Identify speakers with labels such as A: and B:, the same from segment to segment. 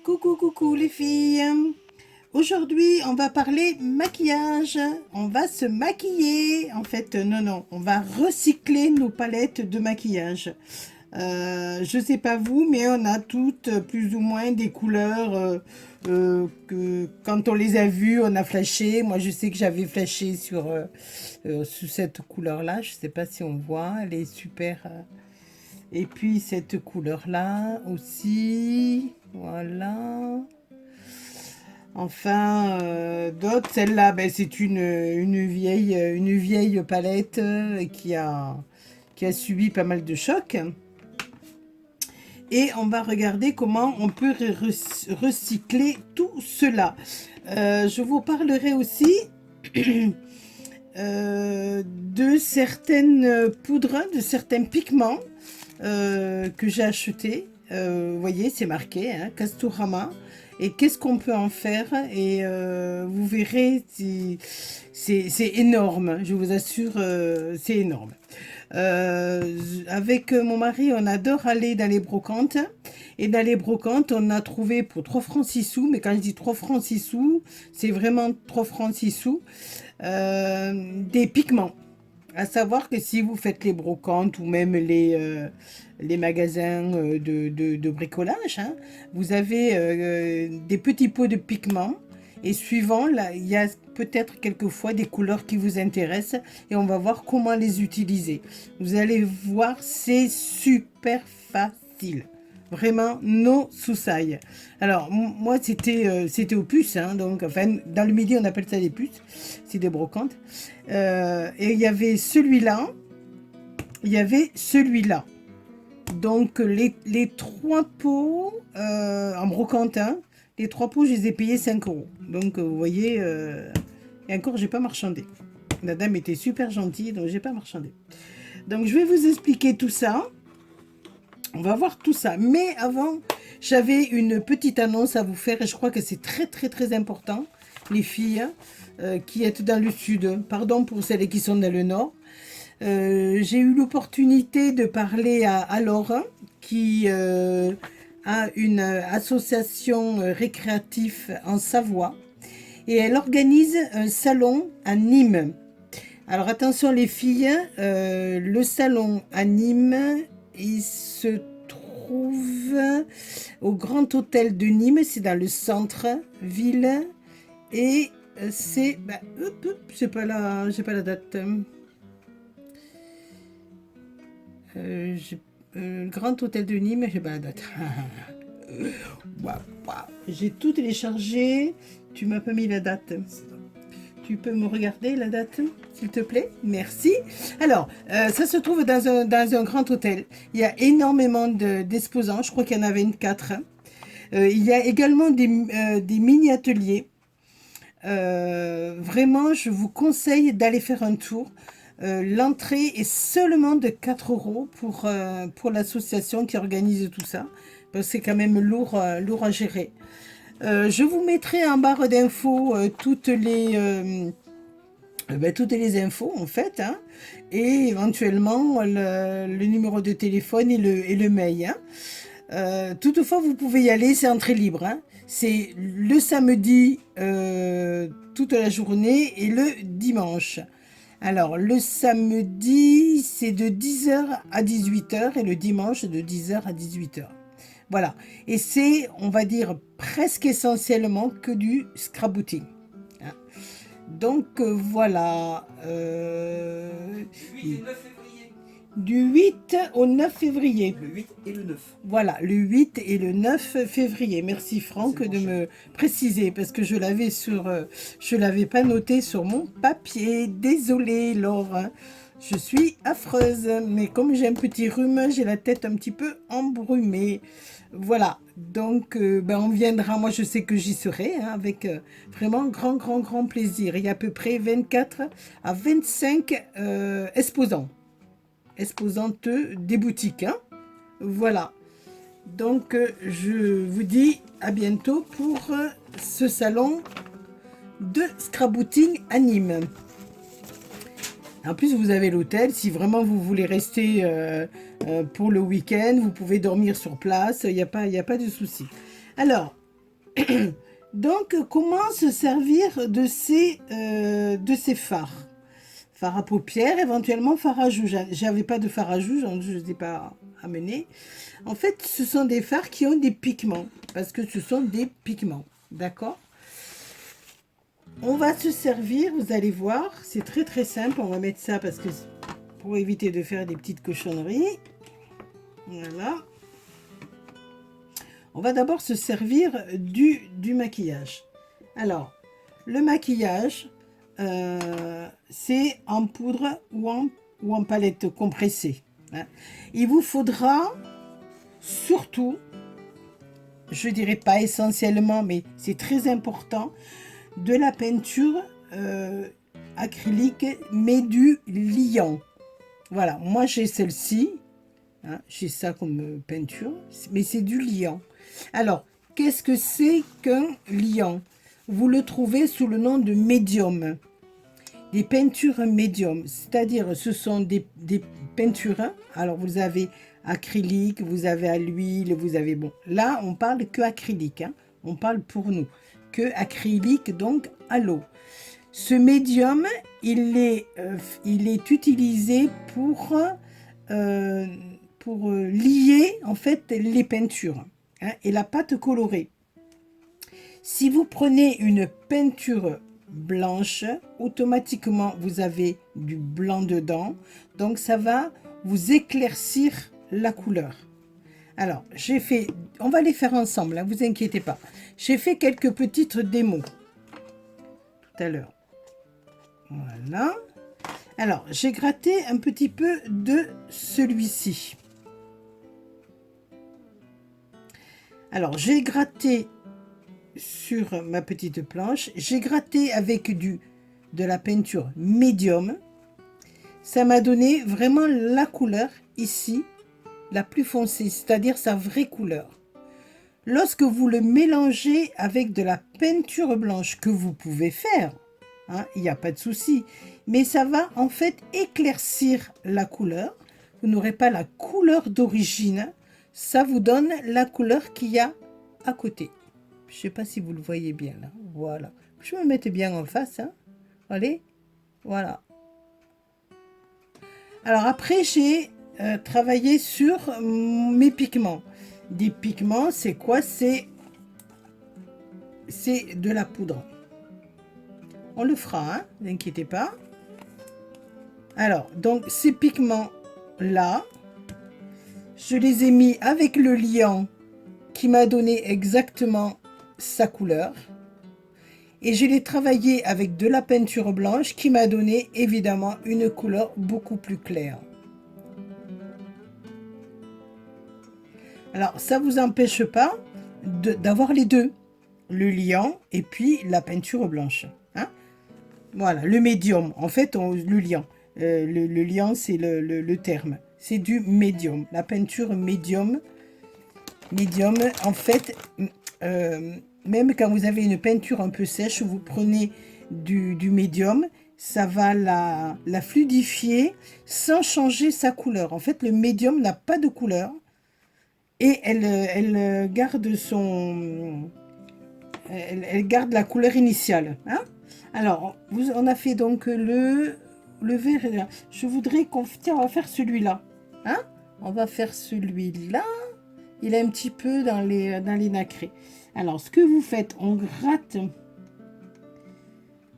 A: Coucou, coucou les filles. Aujourd'hui, on va parler maquillage. On va se maquiller. En fait, non, on va recycler nos palettes de maquillage. Je sais pas vous, mais on a toutes plus ou moins des couleurs que quand on les a vues, on a flashé. Moi, je sais que j'avais flashé sur cette couleur-là. Je sais pas si on voit, elle est super. Et puis cette couleur-là aussi, voilà. Enfin, d'autres, celle-là, ben, c'est une vieille palette qui a subi pas mal de chocs. Et on va regarder comment on peut recycler tout cela. Je vous parlerai aussi de certaines poudres, de certains pigments que j'ai acheté. Vous voyez, c'est marqué, hein, Castorama. Et qu'est-ce qu'on peut en faire? Et vous verrez, c'est énorme, je vous assure, c'est énorme. Avec mon mari, on adore aller dans les brocantes. Et dans les brocantes, on a trouvé pour 3 francs 6 sous. Mais quand je dis 3 francs 6 sous, c'est vraiment 3 francs 6 sous. Des pigments. À savoir que si vous faites les brocantes ou même les magasins de bricolage, hein, vous avez des petits pots de pigments et suivant, là, il y a peut-être quelquefois des couleurs qui vous intéressent et on va voir comment les utiliser. Vous allez voir, c'est super facile. Vraiment, no soucis. Alors, moi, c'était aux puces, hein, donc, enfin, dans le midi, on appelle ça des puces, c'est des brocantes. Et il y avait celui-là, il y avait celui-là. Donc, les 3 pots en brocante, hein, les 3 pots, je les ai payés 5 euros. Donc, vous voyez, et encore, j'ai pas marchandé. La dame était super gentille, donc j'ai pas marchandé. Donc, je vais vous expliquer tout ça. On va voir tout ça. Mais avant, j'avais une petite annonce à vous faire et je crois que c'est très, très, très important, les filles qui êtes dans le sud. Pardon pour celles qui sont dans le nord. J'ai eu l'opportunité de parler à Laure, qui a une association récréative en Savoie. Et elle organise un salon à Nîmes. Alors attention les filles, le salon à Nîmes, il se trouve au Grand Hôtel de Nîmes, c'est dans le centre-ville. Et c'est... Bah, j'ai pas la date. Le Grand Hôtel de Nîmes, j'ai pas la date. J'ai tout téléchargé, tu m'as pas mis la date. Tu peux me regarder la date, s'il te plaît? Merci. Alors, ça se trouve dans un grand hôtel. Il y a énormément d'exposants. Je crois qu'il y en a 24. Il y a également des mini-ateliers. Vraiment, je vous conseille d'aller faire un tour. L'entrée est seulement de 4 euros pour l'association qui organise tout ça. Parce que c'est quand même lourd à gérer. Je vous mettrai en barre d'infos toutes les infos en fait, hein, et éventuellement le numéro de téléphone et le mail. Hein. Toutefois, vous pouvez y aller, c'est entrée libre. Hein. C'est le samedi toute la journée et le dimanche. Alors, le samedi, c'est de 10 h à 18 h et le dimanche de 10 h à 18 h. Voilà, et c'est, on va dire, presque essentiellement que du scrapbooking. Hein. Donc, voilà. Du 8 au 9 février.
B: Le 8 et le 9.
A: Voilà, le 8 et le 9 février. Merci Franck de me préciser, parce que je l'avais pas noté sur mon papier. Désolée Laure. Je suis affreuse, mais comme j'ai un petit rhume, j'ai la tête un petit peu embrumée. Voilà, donc on viendra, moi je sais que j'y serai, hein, avec vraiment grand plaisir. Il y a à peu près 24 à 25 exposantes des boutiques. Hein. Voilà, donc je vous dis à bientôt pour ce salon de scrapbooking à Nîmes. En plus, vous avez l'hôtel. Si vraiment vous voulez rester pour le week-end, vous pouvez dormir sur place. Il n'y a pas de souci. Alors, Donc, comment se servir de ces fards? Fard à paupières, éventuellement fard à joues. J'avais pas de fard à joues, donc je ne les ai pas amenés. En fait, ce sont des fards qui ont des pigments, parce que ce sont des pigments, d'accord? On va se servir, vous allez voir, c'est très très simple. On va mettre ça parce que pour éviter de faire des petites cochonneries. Voilà. On va d'abord se servir du maquillage. Alors, le maquillage, c'est en poudre ou en palette compressée. Hein. Il vous faudra surtout, je dirais pas essentiellement, mais c'est très important, de la peinture acrylique, mais du liant. Voilà, moi j'ai celle-ci, hein, j'ai ça comme peinture, mais c'est du liant. Alors, qu'est-ce que c'est qu'un liant? Vous le trouvez sous le nom de médium. Des peintures médium, c'est-à-dire ce sont des peintures. Alors, vous avez acrylique, vous avez à l'huile, vous avez... Bon, là, on parle que acrylique, hein, on parle pour nous. Que acrylique, donc à l'eau. Ce médium, il est utilisé pour lier en fait les peintures, hein, et la pâte colorée. Si vous prenez une peinture blanche, automatiquement vous avez du blanc dedans, donc ça va vous éclaircir la couleur. Alors, on va les faire ensemble, hein, vous inquiétez pas. J'ai fait quelques petites démos tout à l'heure. Voilà. Alors, j'ai gratté un petit peu de celui-ci. Alors, j'ai gratté sur ma petite planche. J'ai gratté avec de la peinture médium. Ça m'a donné vraiment la couleur ici, la plus foncée, c'est-à-dire sa vraie couleur. Lorsque vous le mélangez avec de la peinture blanche, que vous pouvez faire, hein, il n'y a pas de souci, mais ça va en fait éclaircir la couleur. Vous n'aurez pas la couleur d'origine, ça vous donne la couleur qu'il y a à côté. Je ne sais pas si vous le voyez bien là, voilà. Je vais me mettre bien en face, hein. Allez, voilà. Alors après, j'ai travaillé sur mes pigments. Des pigments, c'est quoi? C'est de la poudre. On le fera, hein, ne vous inquiétez pas. Alors, donc ces pigments-là, je les ai mis avec le liant qui m'a donné exactement sa couleur. Et je l'ai travaillé avec de la peinture blanche qui m'a donné évidemment une couleur beaucoup plus claire. Alors, ça ne vous empêche pas d'avoir les deux, le liant et puis la peinture blanche. Hein? Voilà, le médium, en fait, le liant. Le liant, c'est le terme. C'est du médium. La peinture médium, en fait, même quand vous avez une peinture un peu sèche, vous prenez du médium, ça va la fluidifier sans changer sa couleur. En fait, le médium n'a pas de couleur et elle garde elle garde la couleur initiale. Hein? Alors, on a fait donc le vert. Je voudrais qu'on... Tiens, on va faire celui-là. Hein? On va faire celui-là. Il est un petit peu dans les nacrés. Alors, ce que vous faites, on gratte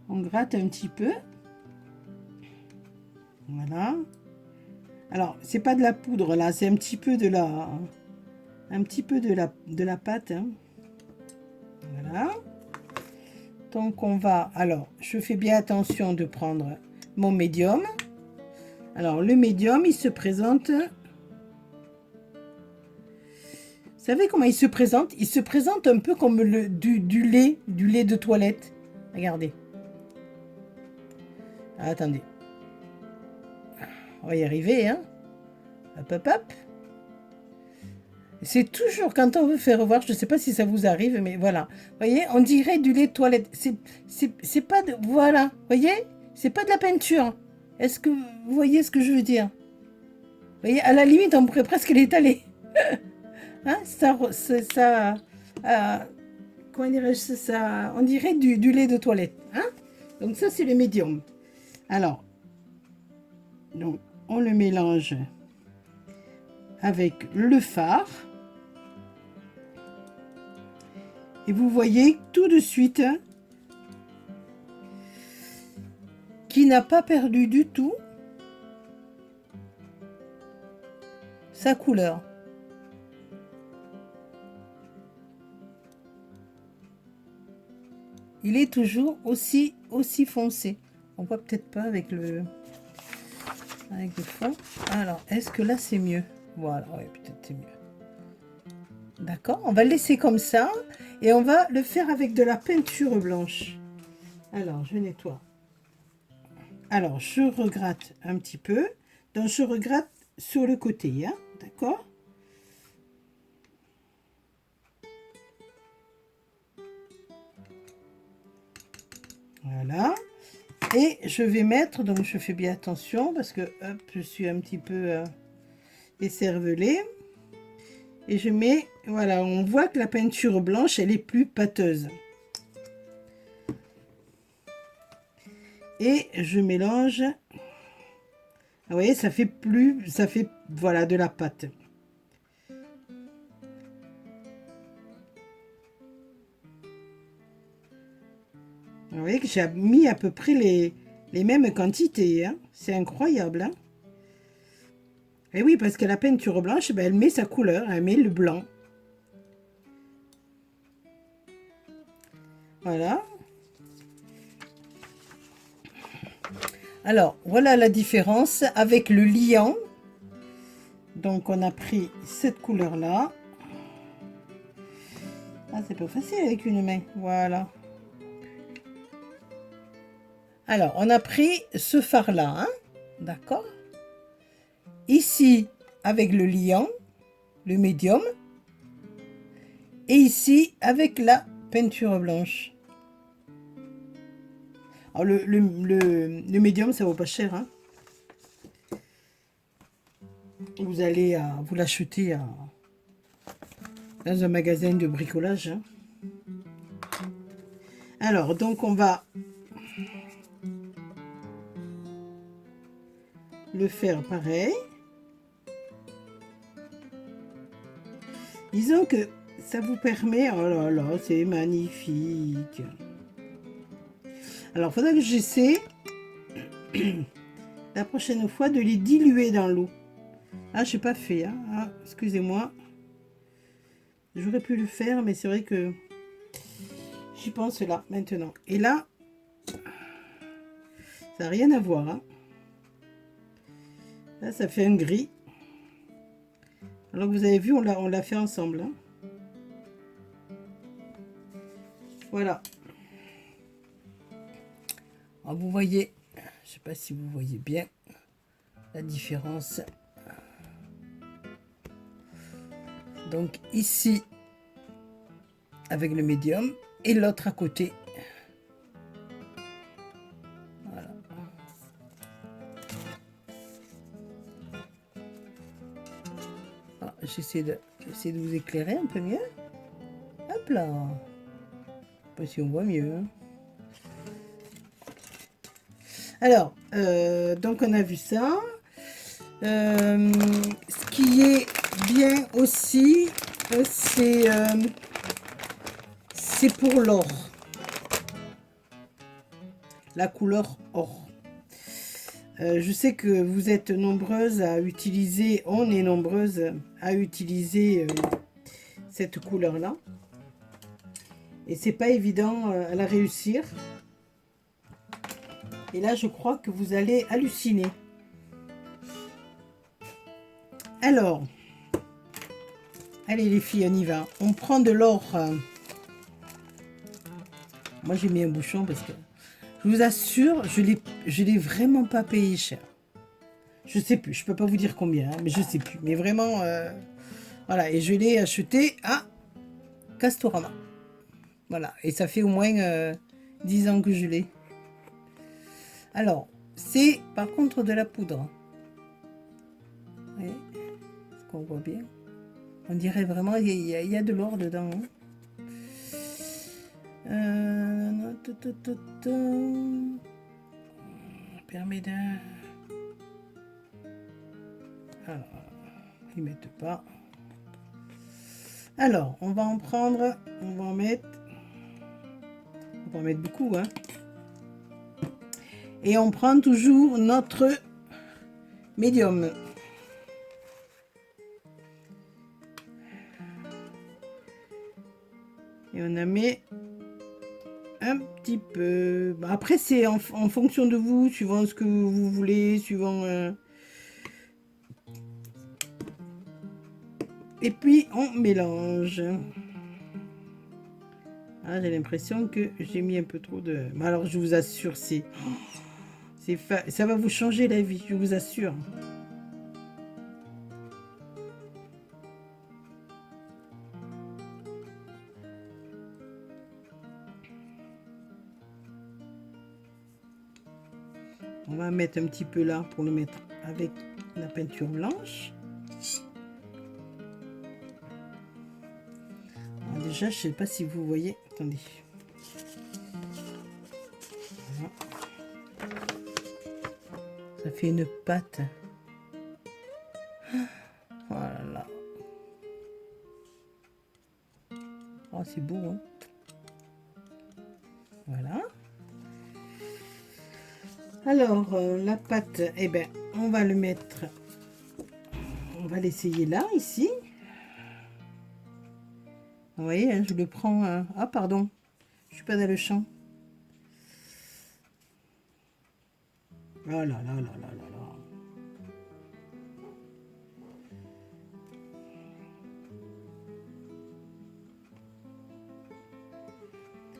A: un petit peu. Voilà. Alors, c'est pas de la poudre là, c'est un petit peu de la pâte. Hein. Voilà. Donc, on va... Alors, je fais bien attention de prendre mon médium. Alors, le médium, il se présente... Vous savez comment il se présente? Il se présente un peu comme du lait de toilette. Regardez. Ah, attendez. On va y arriver, hein. Hop, hop, hop. C'est toujours quand on veut faire voir, je ne sais pas si ça vous arrive, mais voilà. Vous voyez, on dirait du lait de toilette. C'est pas de... Voilà, vous voyez? C'est pas de la peinture. Est-ce que vous voyez ce que je veux dire? Vous voyez, à la limite, on pourrait presque l'étaler. Hein, comment dirais-je ça? On dirait du lait de toilette. Hein? Donc ça, c'est le médium. Alors, donc, on le mélange avec le fard. Et vous voyez tout de suite qu'il n'a pas perdu du tout sa couleur. Il est toujours aussi foncé. On voit peut-être pas avec le fond. Alors, est-ce que là c'est mieux? Voilà, oui, peut-être c'est mieux. D'accord, on va le laisser comme ça et on va le faire avec de la peinture blanche. Alors, je nettoie. Alors, je regratte un petit peu. Donc, je regratte sur le côté, hein, d'accord? Voilà. Et je vais mettre, donc je fais bien attention parce que, hop, je suis un petit peu écervelée. Et je mets, voilà, on voit que la peinture blanche, elle est plus pâteuse. Et je mélange. Vous voyez, ça fait voilà, de la pâte. Vous voyez que j'ai mis à peu près les mêmes quantités, hein. C'est incroyable, hein. Et oui, parce que la peinture blanche, ben, elle met sa couleur, elle met le blanc. Voilà. Alors, voilà la différence avec le liant. Donc, on a pris cette couleur-là. Ah, c'est pas facile avec une main. Voilà. Alors, on a pris ce fard-là, hein, d'accord? Ici, avec le liant, le médium. Et ici, avec la peinture blanche. Alors, le médium, ça vaut pas cher, hein. Vous allez vous l'acheter dans un magasin de bricolage, hein. Alors, donc, on va le faire pareil. Disons que ça vous permet... Oh là là, c'est magnifique. Alors, il faudra que j'essaie la prochaine fois de les diluer dans l'eau. Ah, je n'ai pas fait, hein. Ah, excusez-moi. J'aurais pu le faire, mais c'est vrai que j'y pense là, maintenant. Et là, ça n'a rien à voir, hein. Là, ça fait un gris. Alors, vous avez vu, on l'a fait ensemble, hein. Voilà. Alors, vous voyez, je sais pas si vous voyez bien la différence. Donc ici, avec le médium, et l'autre à côté. Voilà. Ah, j'essaie de vous éclairer un peu mieux. Hop là. Je sais pas si on voit mieux, hein. Alors, donc on a vu ça. Ce qui est bien aussi, c'est pour l'or. La couleur or. Je sais que vous êtes nombreuses à utiliser, on est nombreuses à utiliser cette couleur-là. Et c'est pas évident à la réussir. Et là, je crois que vous allez halluciner. Alors, allez les filles, on y va. On prend de l'or. Moi, j'ai mis un bouchon parce que je vous assure, je l'ai vraiment pas payé cher. Je sais plus, je peux pas vous dire combien, hein, mais je sais plus. Mais vraiment, voilà. Et je l'ai acheté à Castorama. Voilà. Et ça fait au moins 10 ans que je l'ai. Alors, c'est par contre de la poudre. Vous voyez, est-ce qu'on voit bien? On dirait vraiment, il y a de l'or dedans, hein. Permet de... Alors, ils mettent pas. Alors, on va en prendre, on va en mettre beaucoup, hein. Et on prend toujours notre médium. Et on en met un petit peu. Bah, après, c'est en fonction de vous, suivant ce que vous voulez, suivant... Et puis, on mélange. Ah, j'ai l'impression que j'ai mis un peu trop de... Mais alors, je vous assure, ça va vous changer la vie, je vous assure. On va mettre un petit peu là pour le mettre avec la peinture blanche. Alors déjà, je sais pas si vous voyez. Attendez. Voilà. Ça fait une pâte. Voilà. Oh, c'est beau, hein. Voilà. Alors, la pâte, eh ben, on va le mettre, on va l'essayer là, ici. Vous voyez, hein, je le prends... Ah, pardon, je suis pas dans le champ. Oh là là là là là là.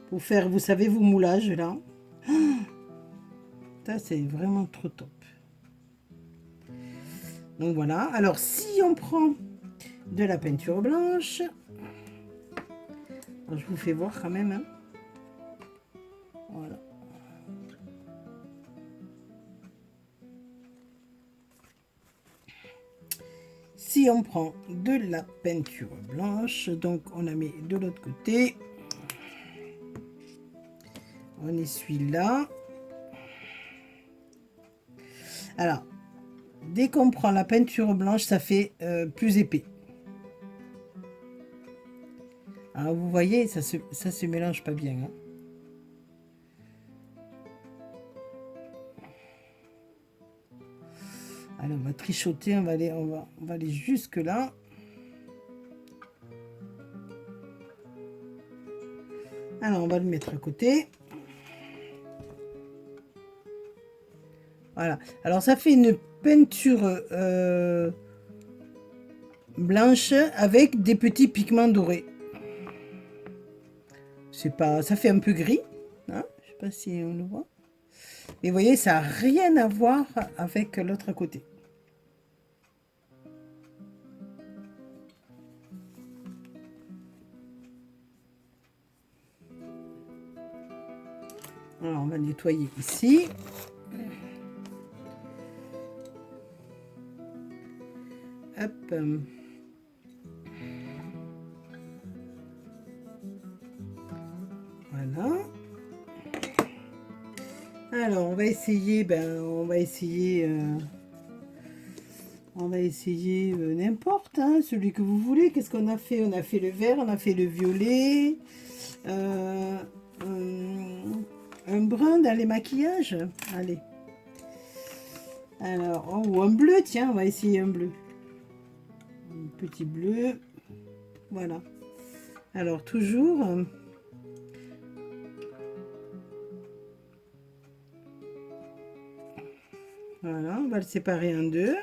A: Pour faire, vous savez, vos moulages, là. Ça, c'est vraiment trop top. Donc voilà. Alors, si on prend de la peinture blanche, alors, je vous fais voir quand même. Hein. Voilà. Si on prend de la peinture blanche, donc on la met de l'autre côté. On essuie là. Alors, dès qu'on prend la peinture blanche, ça fait plus épais. Alors, vous voyez, ça se mélange pas bien. Hein. Alors, on va trichoter, on va aller jusque là. Alors, on va le mettre à côté. Voilà. Alors, ça fait une peinture blanche avec des petits pigments dorés. C'est pas, ça fait un peu gris. Hein, je sais pas si on le voit. Et vous voyez, ça n'a rien à voir avec l'autre côté. Alors, on va nettoyer ici. Hop. Voilà. Alors, on va essayer, n'importe, hein, celui que vous voulez. Qu'est-ce qu'on a fait? On a fait le vert, on a fait le violet, un brun dans les maquillages. Allez. Alors, oh, ou un bleu, tiens, on va essayer un bleu. Un petit bleu. Voilà. Alors, toujours... voilà, on va le séparer en deux.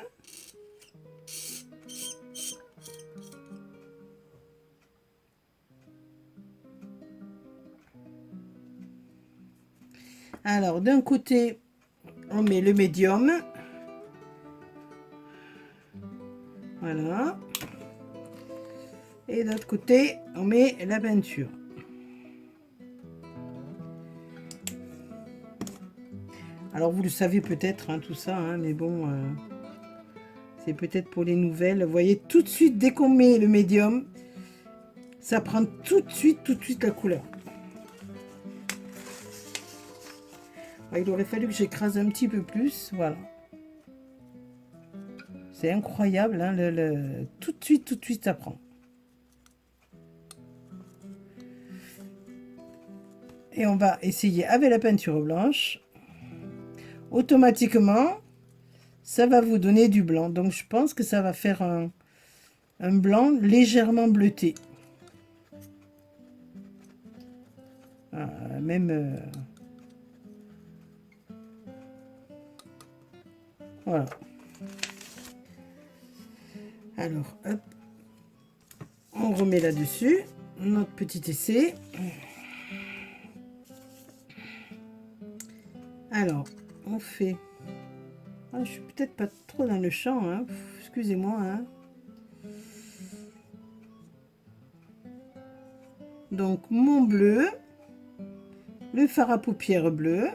A: Alors, d'un côté, on met le médium. Voilà. Et de l'autre côté, on met la peinture. Alors, vous le savez peut-être, hein, tout ça, hein, mais bon, c'est peut-être pour les nouvelles. Vous voyez, tout de suite, dès qu'on met le médium, ça prend tout de suite la couleur. Ah, il aurait fallu que j'écrase un petit peu plus, voilà. C'est incroyable, hein, tout de suite, ça prend. Et on va essayer avec la peinture blanche. Automatiquement, ça va vous donner du blanc. Donc, je pense que ça va faire un blanc légèrement bleuté. Même... voilà. Alors, hop. On remet là-dessus notre petit essai. Alors, on fait... Ah, je suis peut-être pas trop dans le champ, hein. Excusez-moi, hein. Donc, mon bleu, le fard à paupières bleu,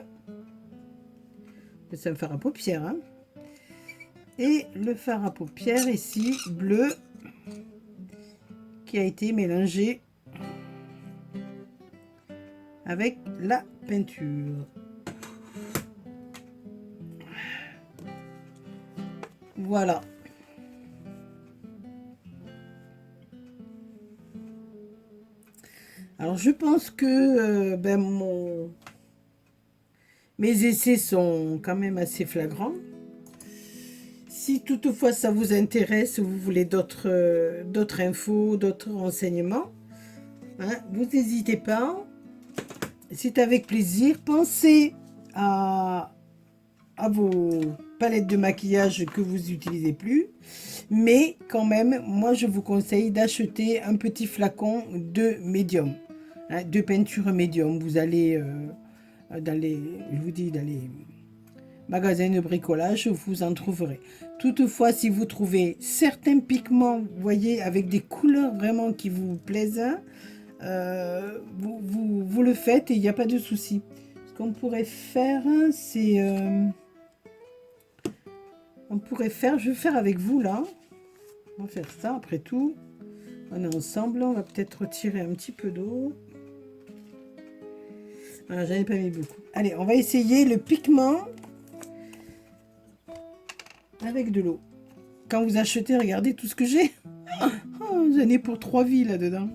A: c'est un fard à paupières, hein. Et le fard à paupières ici, bleu, qui a été mélangé avec la peinture. Voilà. Alors, je pense que mes essais sont quand même assez flagrants. Si toutefois ça vous intéresse, vous voulez d'autres infos, d'autres renseignements, hein, vous n'hésitez pas. C'est avec plaisir. Pensez à vos palettes de maquillage que vous n'utilisez plus. Mais quand même, moi je vous conseille d'acheter un petit flacon de médium, hein, de peinture médium. Vous allez dans les magasins de bricolage, vous en trouverez. Toutefois, si vous trouvez certains pigments, vous voyez, avec des couleurs vraiment qui vous plaisent, vous le faites et il n'y a pas de souci. Ce qu'on pourrait faire, c'est... je vais faire avec vous là. On va faire ça après tout. On est ensemble, on va peut-être retirer un petit peu d'eau. Voilà, j'en ai pas mis beaucoup. Allez, on va essayer le pigment avec de l'eau. Quand vous achetez, regardez tout ce que j'ai. Oh, j'en ai pour 3 vies là-dedans.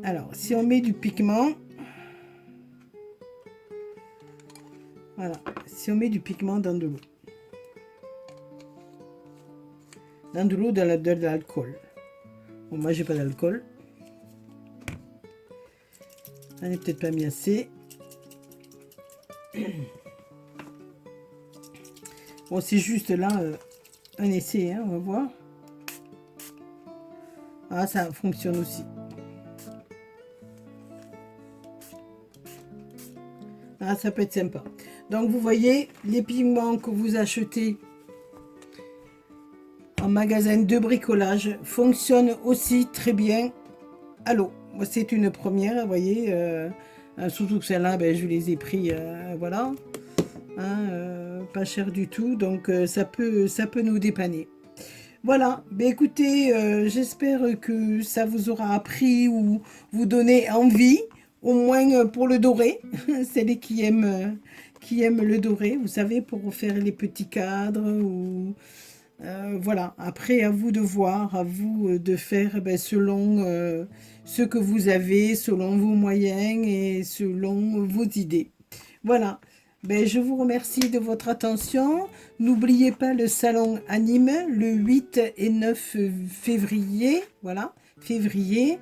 A: Alors, si on met du pigment, voilà, si on met du pigment dans de l'eau, de l'alcool. Bon, moi, j'ai pas d'alcool. J'en ai peut-être pas mis assez. Bon, c'est juste là un essai, hein, on va voir. Ah, ça fonctionne aussi. Ah, ça peut être sympa. Donc, vous voyez, les pigments que vous achetez en magasin de bricolage fonctionnent aussi très bien à l'eau. C'est une première, vous voyez. Surtout que celle-là, je les ai pris, voilà. Hein, pas cher du tout, donc ça peut nous dépanner. Voilà, écoutez, j'espère que ça vous aura appris ou vous donner envie, au moins pour le doré, celles qui aiment le doré, vous savez, pour faire les petits cadres ou voilà. Après, à vous de voir, à vous de faire selon ce que vous avez, selon vos moyens et selon vos idées. Voilà. Je vous remercie de votre attention. N'oubliez pas le salon à Nîmes le 8 et 9 février. Voilà, février,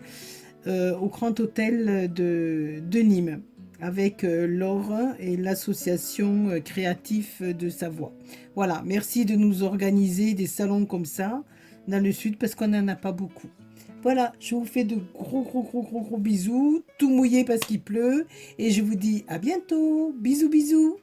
A: au Grand Hôtel de Nîmes, avec Laure et l'association créative de Savoie. Voilà, merci de nous organiser des salons comme ça dans le sud parce qu'on n'en a pas beaucoup. Voilà, je vous fais de gros bisous, tout mouillé parce qu'il pleut, et je vous dis à bientôt. Bisous, bisous.